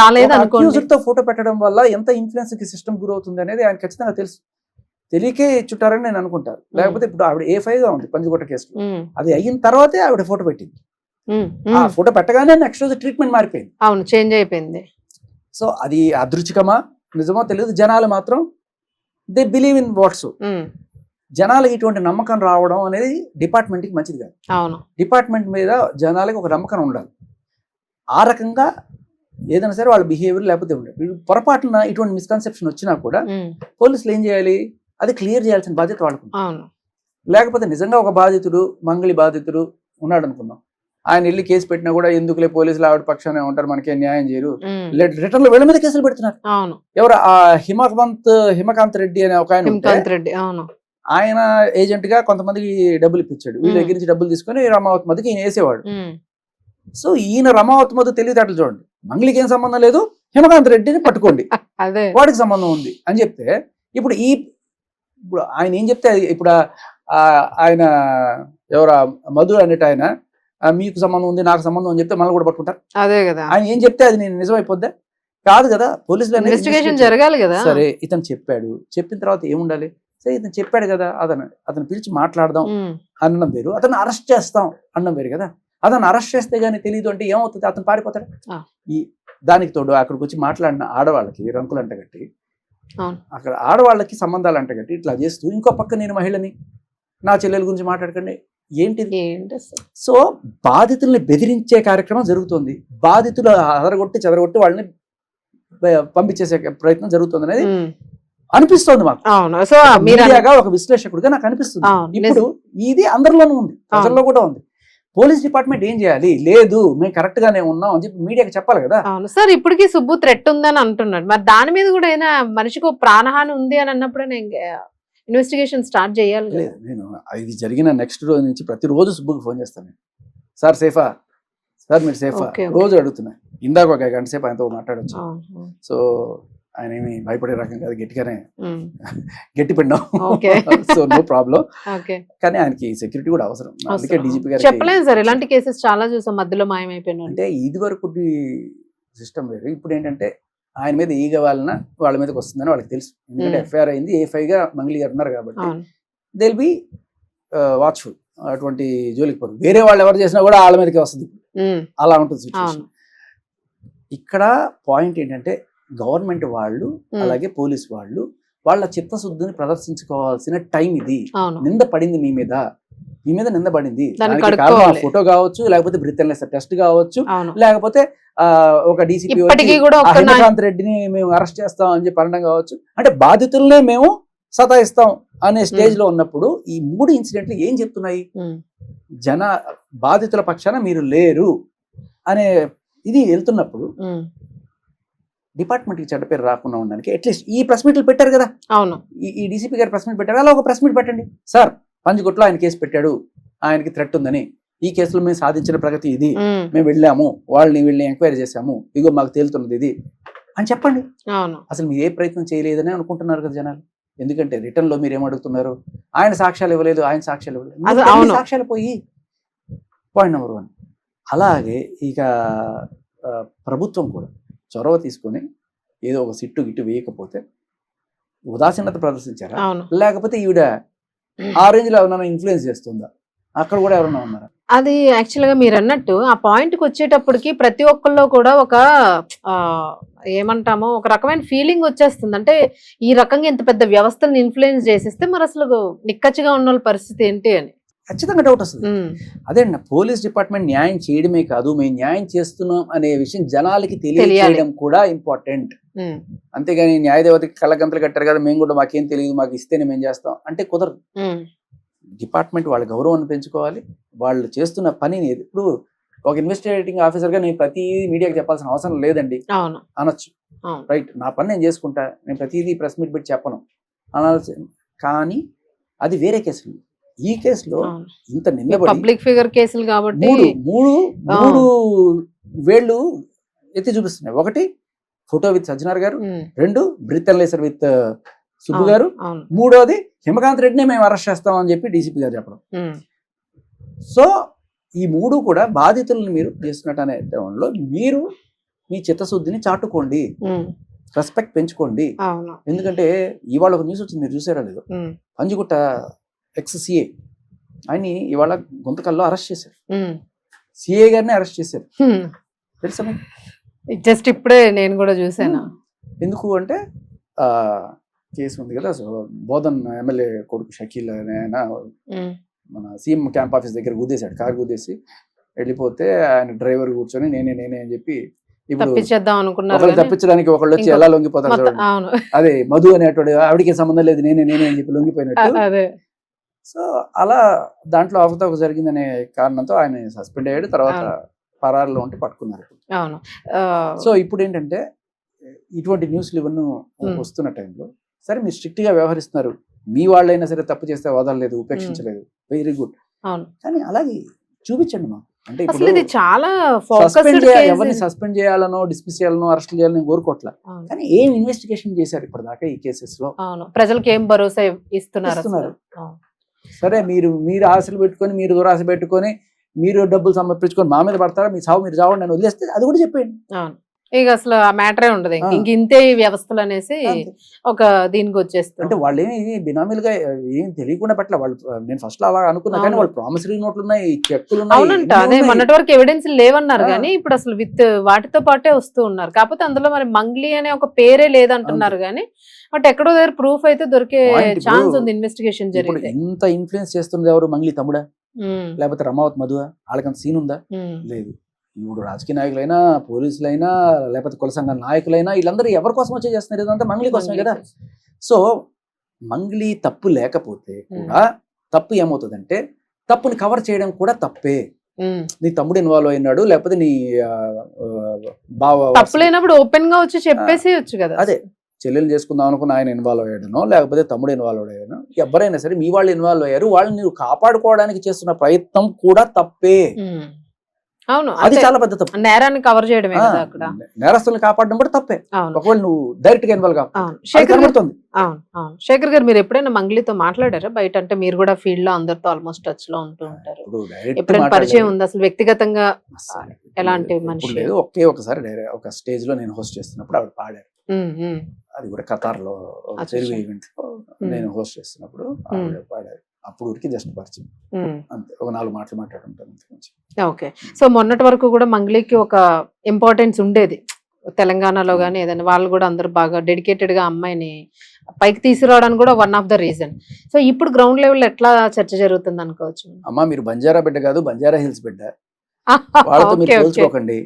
రాలేదు అనుకోండి. అక్యూజ్డ్ తో ఫోటో పెట్టడం వల్ల ఎంత ఇన్ఫ్లుయెన్స్ కి సిస్టమ్ గురవుతుంది అనేది ఆయన ఖచ్చితంగా తెలుసు. తెలియకే చుట్టారని నేను అనుకుంటాను. లేకపోతే ఇప్పుడు ఆవిడ A5 గా ఉంది పంజగుట్ట కేసులో. అది అయిన తర్వాతే ఆవిడ ఫోటో పెట్టింది. ఆ ఫోటో పెట్టగానే నెక్స్ట్ రోజు ట్రీట్మెంట్ మారిపోయింది. అవును, చేంజ్ అయిపోయింది. సో అది అదృచికమా నిజమో తెలియదు. జనాలు మాత్రం దే బిలీవ్ ఇన్ వాట్స్. జనాలకి ఇటువంటి నమ్మకం రావడం అనేది డిపార్ట్మెంట్కి మంచిది కాదు. అవును, డిపార్ట్మెంట్ మీద జనాలకి ఒక నమ్మకం ఉండాలి. ఆ రకంగా ఏదైనా సరే వాళ్ళ బిహేవియర్ లేకపోతే ఉండాలి. పొరపాటున ఇటువంటి మిస్కన్సెప్షన్ వచ్చినా కూడా పోలీసులు ఏం చేయాలి, అది క్లియర్ చేయాల్సిన బాధ్యత వాళ్ళకు. లేకపోతే నిజంగా ఒక బాధితుడు, మంగళి బాధితుడు ఉన్నాడు అనుకుందాం, ఆయన వెళ్ళి కేసు పెట్టినా కూడా ఎందుకులే పోలీసులు ఆవిడ పక్షానే ఉంటారు, మనకేం న్యాయం చేయరు, రిటర్న్ లో వీళ్ళ మీద కేసులు పెడుతున్నారు. ఎవరు ఆ హిమకాంత్ రెడ్డి అనే ఒక ఆయన, ఆయన ఏజెంట్ గా కొంతమందికి డబ్బులు ఇప్పించాడు. వీళ్ళ దగ్గర నుంచి డబ్బులు తీసుకొని రమావతి మధ్యకి ఈయన వేసేవాడు. సో ఈయన రమావతి మధ్య తెలివితేటలు చూడండి, మంగళికి ఏం సంబంధం లేదు, హిమకాంత్ రెడ్డిని పట్టుకోండి వాడికి సంబంధం ఉంది అని చెప్తే, ఇప్పుడు ఆయన ఏం చెప్తే ఇప్పుడు ఆయన ఎవరు మధు అనేట ఆయన మీకు సంబంధం ఉంది నాకు సంబంధం అని చెప్తే మనల్ని కూడా పట్టుకుంటారు. అదే కదా, ఆయన ఏం చెప్తే అది నేను నిజమైపోద్దా? కాదు కదా. పోలీసులు ఇన్వెస్టిగేషన్ జరగాలి కదా. సరే ఇతను చెప్పాడు, చెప్పిన తర్వాత ఏముండాలి, సరే ఇతను చెప్పాడు కదా, అతను పిలిచి మాట్లాడదాం అనడం వేరు, అతను అరెస్ట్ చేస్తాం అనడం వేరు కదా. అతను అరెస్ట్ చేస్తే గానీ తెలియదు అంటే ఏమవుతుంది, అతను పారిపోతాడు. దానికి తోడు అక్కడికి వచ్చి మాట్లాడిన ఆడవాళ్ళకి రంకులు అంటగట్టి, అక్కడ ఆడవాళ్ళకి సంబంధాలు అంటగట్టి ఇట్లా చేస్తూ, ఇంకో పక్క నేను మహిళని, నా చెల్లెల గురించి మాట్లాడకండి ఏంటిది. సో బాధితుల్ని బెదిరించే కార్యక్రమం జరుగుతుంది. బాధితులు చెదరగొట్టి వాళ్ళని పంపించేసే ప్రయత్నం జరుగుతుంది అనేది అనిపిస్తోంది మాకు. సో మీడియాగా ఒక విశ్లేషకుడిగా నాకు అనిపిస్తుంది. ఇప్పుడు ఇది అందరిలోనూ ఉంది, ప్రజల్లో కూడా ఉంది. పోలీస్ డిపార్ట్మెంట్ ఏం చేయాలి, లేదు మేము కరెక్ట్ గానే ఉన్నాం అని చెప్పి మీడియాకి చెప్పాలి కదా. అవును సార్, ఇప్పటికీ సుబ్బు థ్రెట్ ఉందని అంటున్నాడు. మరి దాని మీద కూడా అయినా మనిషికి ప్రాణహాని ఉంది అని అన్నప్పుడే ఇన్వెస్టిగేషన్ స్టార్ట్ చేయాలి. నేను ఇది జరిగిన నెక్స్ట్ రోజు నుంచి ప్రతిరోజు సుబ్బుకి ఫోన్ చేస్తాను. సార్ సేఫా, సార్ మీరు సేఫా, రోజు అడుగుతున్నా. ఇందాక ఒక గంట సేపు ఆయనతో మాట్లాడచ్చు. సో ఆయన ఏమి భయపడే రకం కాదు, గట్టిగానే గట్టి పెట్టినాం. So no problem. కానీ ఆయనకి సెక్యూరిటీ కూడా అవసరం. అందుకే డీజీపీ గారు చెప్పలేదు సార్, ఇలాంటి కేసెస్ చాలా చూసాం, మధ్యలో మాయమైపోయినా. అంటే ఇది వరకు సిస్టమ్ వేరు. ఇప్పుడు ఏంటంటే ఆయన మీద ఈగ వాళ్ళ మీదకి వస్తుందని వాళ్ళకి తెలుసు. ఎందుకంటే ఎఫ్ఐఆర్ అయింది, A5 గా మంగళి గారు ఉన్నారు కాబట్టి దే విల్ బి వాచ్ఫుల్. అటువంటి జోలికి పోరు. వేరే వాళ్ళు ఎవరు చేసినా కూడా వాళ్ళ మీదకి వస్తుంది. అలా ఉంటుంది సిచ్యువేషన్. ఇక్కడ పాయింట్ ఏంటంటే గవర్నమెంట్ వాళ్ళు అలాగే పోలీస్ వాళ్ళు వాళ్ళ చిత్తశుద్ధిని ప్రదర్శించుకోవాల్సిన టైం ఇది. నింద పడింది మీ మీద నింద పడింది. ఫోటో కావచ్చు, లేకపోతే బ్రిటన్ టెస్ట్ కావచ్చు, లేకపోతే ఒక డీసీపీ హిమకాంత్ రెడ్డిని మేము అరెస్ట్ చేస్తాం అని చెప్పి అనడం కావచ్చు. అంటే బాధితులనే మేము సతాయిస్తాం అనే స్టేజ్ లో ఉన్నప్పుడు ఈ 3 ఇన్సిడెంట్లు ఏం చెప్తున్నాయి, బాధితుల పక్షాన మీరు లేరు అనే ఇది వెళ్తున్నప్పుడు డిపార్ట్మెంట్ కి చెడ్డ పేరు రాకుండా ఉండడానికి అట్లీస్ట్ ఈ ప్రెస్ మీట్లు పెట్టారు కదా. అవును, ఈ డీసీపీ గారు ప్రెస్ మీట్ పెట్టారు, అలా ఒక ప్రెస్ మీట్ పెట్టండి. సార్ పంజగుట్లో ఆయన కేసు పెట్టాడు, ఆయనకి థ్రెట్ ఉందని, ఈ కేసులో మేము సాధించిన ప్రగతి ఇది, మేము వెళ్ళాము, వీళ్ళని ఎంక్వైరీ చేశాము, ఇగో మాకు తేలుతున్నది ఇది అని చెప్పండి. అసలు మీరు ఏ ప్రయత్నం చేయలేదని అనుకుంటున్నారు కదా జనాలు. ఎందుకంటే రిటర్న్ లో మీరు ఏమడుగుతున్నారు, ఆయన సాక్ష్యాలు ఇవ్వలేదు, సాక్ష్యాలు పోయి పాయింట్ నెంబర్ 1. అలాగే ఇక ప్రభుత్వం కూడా చొరవ తీసుకొని ఏదో ఒక సిట్టు గిట్టు వేయకపోతే ఉదాసీనత ప్రదర్శించారా, లేకపోతే ఈవిడ ఆ రేంజ్ లో ఎవరైనా ఇన్ఫ్లుయెన్స్ చేస్తుందా, అక్కడ కూడా ఎవరైనా ఉన్నారా? అది యాక్చువల్ గా మీరు అన్నట్టు ఆ పాయింట్ కి వచ్చేటప్పటికి ప్రతి ఒక్కళ్ళలో కూడా ఒక ఏమంటామో ఒక రకమైన ఫీలింగ్ వచ్చేస్తుంది. అంటే ఈ రకంగా ఇంత పెద్ద వ్యవస్థను ఇన్ఫ్లుయెన్స్ చేసేస్తే మరి అసలు నిక్కచ్చిగా ఉన్న వాళ్ళ పరిస్థితి ఏంటి అని ఖచ్చితంగా డౌట్ వస్తుంది. అదే పోలీస్ డిపార్ట్మెంట్ న్యాయం చేయడమే కాదు, మేము న్యాయం చేస్తున్నాం అనే విషయం జనాలకి తెలియజేయడం కూడా ఇంపార్టెంట్. అంతేగాని న్యాయదేవతకి కళ్ళగంతలు కట్టారు కదా, మేము కూడా మాకేం తెలియదు, మాకు ఇస్తేనే మేము చేస్తాం అంటే కుదరదు. డిపార్ట్మెంట్ వాళ్ళ గౌరవాన్ని పెంచుకోవాలి, వాళ్ళు చేస్తున్న పనిని. ఇప్పుడు ఒక ఇన్వెస్టిగేటింగ్ ఆఫీసర్ గా నేను ప్రతి మీడియాకి చెప్పాల్సిన అవసరం లేదండి అనొచ్చు, రైట్, నా పని నేను చేసుకుంటా, నేను ప్రతిదీ ప్రెస్ మీట్ పెట్టి చెప్పను అనాల్సి. కానీ అది వేరే కేసులు. ఈ కేసులో ఇంత పబ్లిక్ ఫిగర్ కేసులు కాబట్టి మూడు వేళ్ళు ఎత్తి చూపిస్తున్నాయి. 1 ఫోటో విత్ సజ్జనార్ గారు, 2 బ్రితన్ లేసర్ విత్ సుబ్బు గారు, 3వది హిమకాంత్ రెడ్డిని మేము అరెస్ట్ చేస్తాం అని చెప్పి డీసీపీ గారు చెప్పడం. సో ఈ 3 కూడా బాధితులను మీరు చేస్తున్నట్టు అనే దానిలో మీరు మీ చిత్తశుద్ధిని చాటుకోండి, ఉమ్, రెస్పెక్ట్ పెంచుకోండి. అవును. ఎందుకంటే ఇవాళ ఒక న్యూస్ వచ్చింది, మీరు చూసారా లేదు, ఉమ్, పంజుగుట్ట ఎక్స్-సిఏ ఆయన్ని ఇవాళ గుంతకల్లో అరెస్ట్ చేశారు, ఉమ్, సిఏ గారిని అరెస్ట్ చేశారు. ఉమ్. తెలుసా మీకు? జస్ట్ ఇప్పుడే నేను కూడా చూసాను. ఎందుకు అంటే కేసు ఉంది కదా, సో బోధన్ ఎమ్మెల్యే కొడుకు షకీల్ అనే ఆయన ఉమ్, మన సీఎం క్యాంప్ ఆఫీస్ దగ్గర గుద్దేశాడు, కారు గుద్దేసి వెళ్ళిపోతే ఆయన డ్రైవర్ కూర్చొని నేనే అని చెప్పి ఇప్పుడు తప్పించేద్దాం అనుకున్నారు ఒకళ్ళు కానీ తప్పించడానికి ఒకళ్ళు వచ్చి ఇంకో- ఎలా లొంగిపోతారు మొత్తం చూడండి. అవును. అదే మధు అనేటువంటి ఆవిడికి సంబంధం లేదు, నేనే అని చెప్పి లొంగిపోయినట్టు. అదే. సో అలా దాంట్లో అవకతవక జరిగిందనే కారణంతో ఆయన సస్పెండ్ అయ్యాడు, తర్వాత పరారులో ఉంటే పట్టుకున్నారు. అవును. సో ఇప్పుడు ఏంటంటే ఇటువంటి న్యూస్లు ఇవన్నీ వస్తున్న టైంలో సరే మీరు స్ట్రిక్ట్ గా వ్యవహరిస్తున్నారు, మీ వాళ్ళైనా సరే తప్పు చేస్తే వదలలేదు, ఉపేక్షించలేదు, వెరీ గుడ్. అవును. కానీ అలాగే చూపించండి మాకు. అంటే అసలు ఇది ఇప్పుడు చాలా సస్పెండ్ ఫోకస్డ్ ఎవరిని సస్పెండ్ చేయాలనో డిస్మిస్ చేయాలనో అరెస్ట్ చేయాలని కోరుకోవట్లే, కానీ ఏం ఇన్వెస్టిగేషన్ చేశారు ఇప్పటిదాకా ఈ కేసెస్ లో? అవును. ప్రజలకు ఏం భరోసా ఇస్తున్నారు అసలు? ఇస్తున్నారు. అవును. సరే మీరు ఆశలు పెట్టుకొని, మీరు దురాశ పెట్టుకొని, మీరు డబ్బులు సమర్పించుకొని మా మీద పడతారా, మీ సాగు మీరు చావండి అని వదిలేస్తే అది కూడా చెప్పేయండి. అవును. ఇక అసలు ఆ మ్యాటరే ఉండదు, ఆ. ఇంక ఇంతే ఈ వ్యవస్థలు అనేసి అంతే. ఒక దీనికి వచ్చేస్తుంది. అంటే వాళ్ళు ఏమి బినామీలుగా ఏం తెలియకుండా పెట్టలే వాళ్ళు. నేను ఫస్ట్ లో అలా అనుకున్నా, కానీ అవును. వాళ్ళు ప్రామిసరీ నోట్లు ఉన్నాయి, చెక్కులు ఉన్నాయి, అవునంట, ఇన్ని అదే ఉన్నాయి. మొన్నటి వరకు ఎవిడెన్స్ లేవన్నారు ఆ. కానీ ఇప్పుడు అసలు విత్ వాటితో పాటే వస్తూ ఉన్నారు. కాకపోతే అందులో మరి మంగ్లీ అనే ఒక పేరే లేదంటున్నారు కానీ బట్ ఎక్కడో దగ్గర ప్రూఫ్ అయితే దొరికే Point ఇప్పుడు- ఛాన్స్ ఉంది ఇన్వెస్టిగేషన్ ఇప్పుడు జరిగితే. ఇంత ఇన్ఫ్లుయెన్స్ చేస్తుంది ఎవరు? మంగ్లీ తమ్ముడా, ఉమ్, లేకపోతే రమావత్ మధువా? వాళ్ళకంత సీన్ ఉందా? ఉమ్, లేదు. ఇప్పుడు రాజకీయ నాయకులైనా, పోలీసులైనా, లేకపోతే కుల సంఘ నాయకులైనా వీళ్ళందరూ ఎవరి కోసం వచ్చే చేస్తున్నారు? ఇదంతా మంగ్లీ కోసమే కదా. సో మంగ్లీ తప్పు లేకపోతే కూడా తప్పు ఏమవుతుందంటే తప్పుని కవర్ చేయడం కూడా తప్పే. ఉమ్. నీ తమ్ముడు ఇన్వాల్వ్ అయినాడు, లేకపోతే నీ బావ తప్పు లేనప్పుడు ఓపెన్ గా వచ్చి చెప్పేసి వచ్చు కదా. అదే చెల్లెలు చేసుకుందాం అనుకున్న ఆయన ఇన్వాల్వ్ అయ్యాడనో, లేకపోతే తమ్ముడు ఇన్వాల్వ్ అయ్యాడనో, ఎవరైనా సరే మీ వాళ్ళు ఇన్వాల్వ్ అయ్యారు, వాళ్ళని నువ్వు కాపాడుకోవడానికి చేస్తున్న ప్రయత్నం కూడా తప్పే. ఉమ్. అవును, అది అదే. చాలా పెద్ద తప్పు. నేరాన్ని కవర్ చేయడమే కదా అక్కడ. నేరస్తుల్ని కాపాడడం కూడా తప్పే. అవును. ఒకవేళ నువ్వు డైరెక్ట్ గా ఇన్వాల్వ్ కావు. అవును. శేఖర్ గారు, అవును, అవును. శేఖర్ గారు, మీరు ఎప్పుడైనా మంగ్లీతో మాట్లాడారా బయట? అంటే మీరు కూడా ఫీల్డ్ లో అందరితో ఆల్మోస్ట్ టచ్ లో ఉంటూ ఉంటారు. ఎప్పుడైనా పరిచయం ఉంది అసలు వ్యక్తిగతంగా? ఎలాంటి మనిషి? లేదు, ఒకే ఒకసారి ఒక స్టేజ్ లో నేను హోస్ట్ చేస్తున్నప్పుడు ఆవిడ పాడారు. ఉమ్, ఉమ్. అది కూడా ఖతార్ లో తెలుగు ఈవెంట్ లో నేను హోస్ట్ చేస్తున్నప్పుడు ఆవిడ పాడారు. అప్పుడు ఊరికి జస్ట్ పరిచయం అంతే, ఒక 4 మాటలు మాట్లాడుంటాను. ఓకే. సో మొన్నటి వరకు కూడా మంగ్లీకి ఒక ఇంపార్టెన్స్ ఉండేది తెలంగాణలో కానీ ఏదైనా, వాళ్ళు కూడా అందరూ బాగా డెడికేటెడ్ గా అమ్మాయిని పైకి తీసుకురావడానికి కూడా one of the reason. So ఇప్పుడు గ్రౌండ్ లెవెల్ ఎట్లా చర్చ జరుగుతుంది అనుకోవచ్చు? అమ్మా మీరు బంజారా బిడ్డ కాదు, బంజారా హిల్స్ బిడ్డ, వాళ్ళతో మీరు పోల్చుకోకండి.